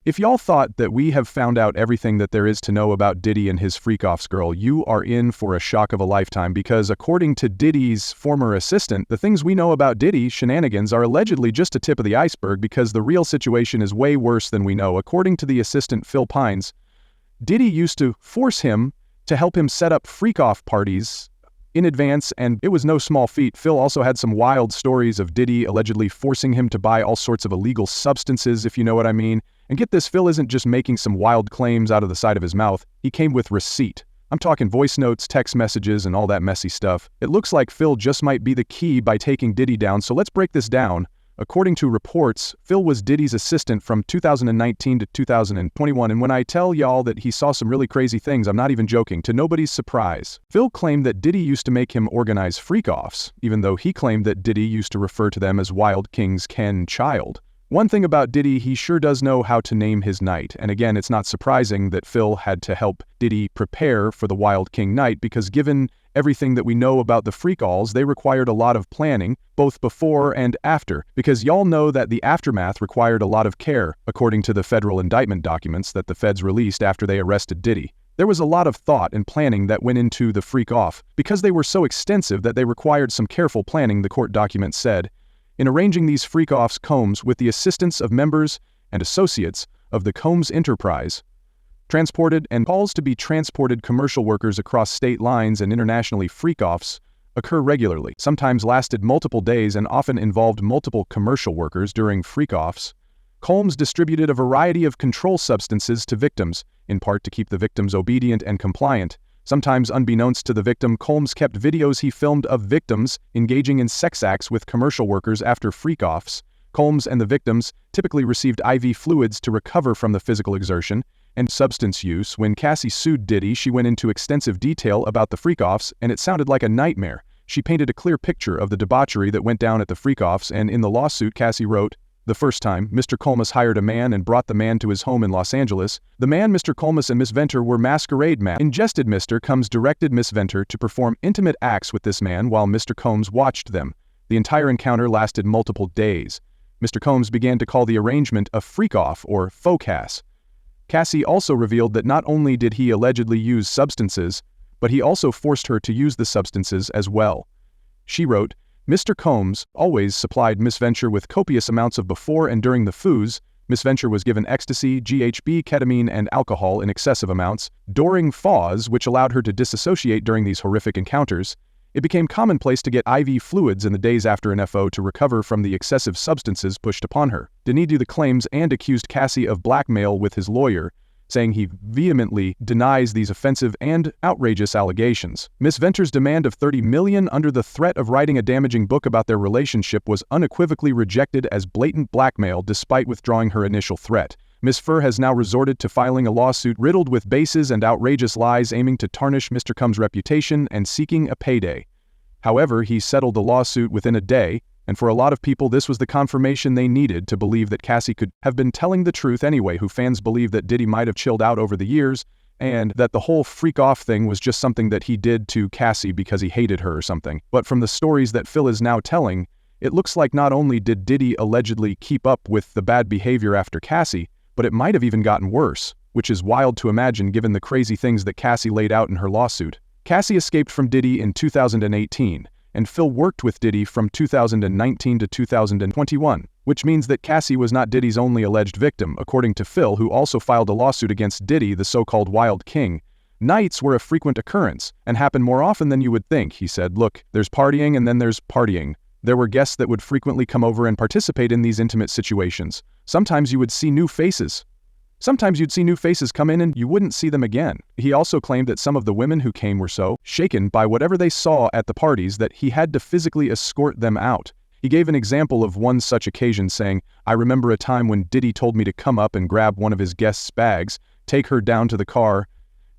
If y'all thought that we have found out everything that there is to know about Diddy and his freakoffs girl, you are in for a shock of a lifetime, because according to Diddy's former assistant, the things we know about Diddy, shenanigans, are allegedly just a tip of the iceberg, because the real situation is way worse than we know. According to the assistant Phil Pines, Diddy used to force him to help him set up freak-off parties in advance, and it was no small feat. Phil also had some wild stories of Diddy allegedly forcing him to buy all sorts of illegal substances, if you know what I mean. And get this, Phil isn't just making some wild claims out of the side of his mouth. He came with receipt. I'm talking voice notes, text messages, and all that messy stuff. It looks like Phil just might be the key by taking Diddy down, so let's break this down. According to reports, Phil was Diddy's assistant from 2019 to 2021, and when I tell y'all that he saw some really crazy things, I'm not even joking, to nobody's surprise. Phil claimed that Diddy used to make him organize freak-offs, even though he claimed that Diddy used to refer to them as Wild King's Ken Child. One thing about Diddy, he sure does know how to name his night, and again, it's not surprising that Phil had to help Diddy prepare for the Wild King night, because given everything that we know about the freak-alls, they required a lot of planning, both before and after, because y'all know that the aftermath required a lot of care, according to the federal indictment documents that the feds released after they arrested Diddy. There was a lot of thought and planning that went into the freak-off, because they were so extensive that they required some careful planning, the court document said. In arranging these freak-offs, Combs, with the assistance of members and associates of the Combs Enterprise, transported and calls to be transported commercial workers across state lines, and internationally. Freak-offs occur regularly, sometimes lasted multiple days, and often involved multiple commercial workers. During freak-offs, Combs distributed a variety of control substances to victims, in part to keep the victims obedient and compliant. Sometimes unbeknownst to the victim, Combs kept videos he filmed of victims engaging in sex acts with commercial workers after freak-offs. Combs and the victims typically received IV fluids to recover from the physical exertion and substance use. When Cassie sued Diddy, she went into extensive detail about the freak-offs, and it sounded like a nightmare. She painted a clear picture of the debauchery that went down at the freak-offs, and in the lawsuit, Cassie wrote, "The first time, Mr. Combs hired a man and brought the man to his home in Los Angeles. The man, Mr. Combs, and Miss Venter were masquerade masks. Ingested. Mr. Combs directed Miss Venter to perform intimate acts with this man while Mr. Combs watched them. The entire encounter lasted multiple days. Mr. Combs began to call the arrangement a freak-off or focus." Cassie also revealed that not only did he allegedly use substances, but he also forced her to use the substances as well. She wrote, "Mr. Combs always supplied Miss Venter with copious amounts of before and during the foos. Miss Venter was given ecstasy, GHB, ketamine, and alcohol in excessive amounts during FAWs, which allowed her to disassociate during these horrific encounters. It became commonplace to get IV fluids in the days after an FO to recover from the excessive substances pushed upon her." Diddy denied the claims and accused Cassie of blackmail with his lawyer, saying he vehemently denies these offensive and outrageous allegations. Miss Venter's demand of $30 million under the threat of writing a damaging book about their relationship was unequivocally rejected as blatant blackmail despite withdrawing her initial threat. Miss Fur has now resorted to filing a lawsuit riddled with bases and outrageous lies aiming to tarnish Mr. Combs' reputation and seeking a payday. However, he settled the lawsuit within a day, and for a lot of people this was the confirmation they needed to believe that Cassie could have been telling the truth anyway. Who fans believe that Diddy might have chilled out over the years, and that the whole freak-off thing was just something that he did to Cassie because he hated her or something. But from the stories that Phil is now telling, it looks like not only did Diddy allegedly keep up with the bad behavior after Cassie, but it might have even gotten worse, which is wild to imagine given the crazy things that Cassie laid out in her lawsuit. Cassie escaped from Diddy in 2018, and Phil worked with Diddy from 2019 to 2021, which means that Cassie was not Diddy's only alleged victim, according to Phil, who also filed a lawsuit against Diddy. The so-called Wild King nights were a frequent occurrence, and happen more often than you would think. He said, "Look, there's partying and then there's partying. There were guests that would frequently come over and participate in these intimate situations. Sometimes you would see new faces. Sometimes you'd see new faces come in and you wouldn't see them again." He also claimed that some of the women who came were so shaken by whatever they saw at the parties that he had to physically escort them out. He gave an example of one such occasion, saying, "I remember a time when Diddy told me to come up and grab one of his guests' bags, take her down to the car,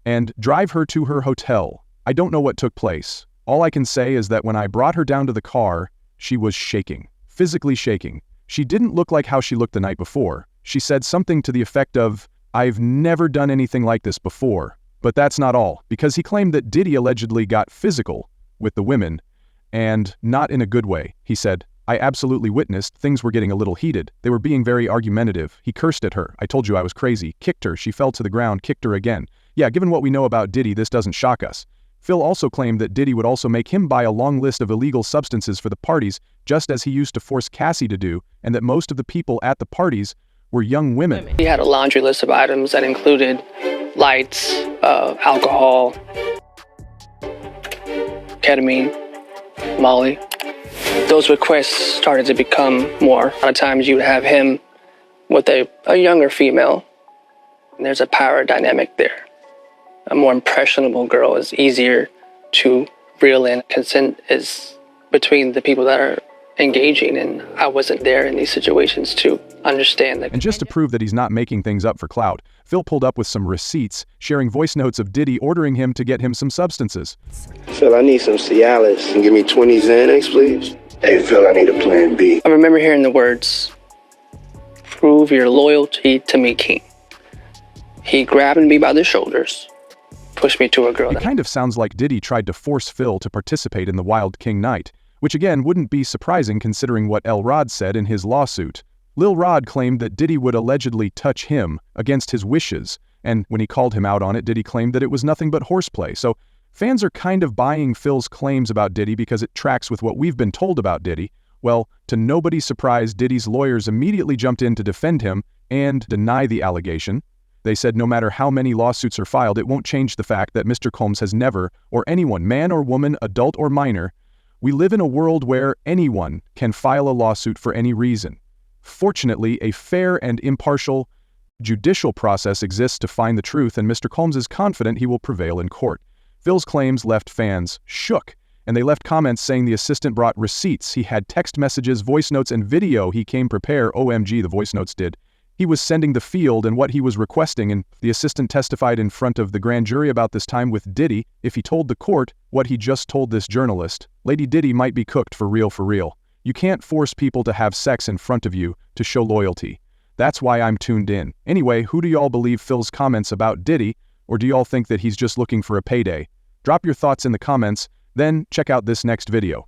and drive her to her hotel. I don't know what took place. All I can say is that when I brought her down to the car, she was shaking, physically shaking. She didn't look like how she looked the night before. She said something to the effect of, 'I've never done anything like this before.' But that's not all, because he claimed that Diddy allegedly got physical with the women, and not in a good way. He said, I absolutely witnessed things were getting a little heated. They were being very argumentative. He cursed at her. I told you I was crazy. Kicked her. She fell to the ground. Kicked her again. Yeah, given what we know about Diddy, this doesn't shock us. Phil also claimed that Diddy would also make him buy a long list of illegal substances for the parties, just as he used to force Cassie to do, and that most of the people at the parties were young women. He had a laundry list of items that included lights, alcohol, ketamine, Molly. Those requests started to become more. A lot of times you would have him with a younger female, and there's a power dynamic there. A more impressionable girl is easier to reel in. Consent is between the people that are engaging, and I wasn't there in these situations to understand that. And just to prove that he's not making things up for clout, Phil pulled up with some receipts, sharing voice notes of Diddy ordering him to get him some substances. Phil, I need some Cialis. Can you give me 20 Xanax, please? Hey, Phil, I need a plan B. I remember hearing the words, "Prove your loyalty to me, King." He grabbed me by the shoulders, pushed me to a girl. It kind of sounds like Diddy tried to force Phil to participate in the Wild King night, which again wouldn't be surprising considering what L. Rod said in his lawsuit. Lil Rod claimed that Diddy would allegedly touch him against his wishes, and when he called him out on it, Diddy claimed that it was nothing but horseplay. So fans are kind of buying Phil's claims about Diddy because it tracks with what we've been told about Diddy. Well, to nobody's surprise, Diddy's lawyers immediately jumped in to defend him and deny the allegation. They said no matter how many lawsuits are filed, it won't change the fact that Mr. Combs has never, or anyone, man or woman, adult or minor, we live in a world where anyone can file a lawsuit for any reason. Fortunately, a fair and impartial judicial process exists to find the truth, and Mr. Combs is confident he will prevail in court. Phil's claims left fans shook, and they left comments saying the assistant brought receipts. He had text messages, voice notes, and video. He came prepared. OMG, the voice notes did. He was sending the field and what he was requesting, and the assistant testified in front of the grand jury about this time with Diddy. If he told the court what he just told this journalist, Lady Diddy might be cooked for real for real. You can't force people to have sex in front of you to show loyalty. That's why I'm tuned in. Anyway, who do y'all believe Phil's comments about Diddy, or do y'all think that he's just looking for a payday? Drop your thoughts in the comments, then check out this next video.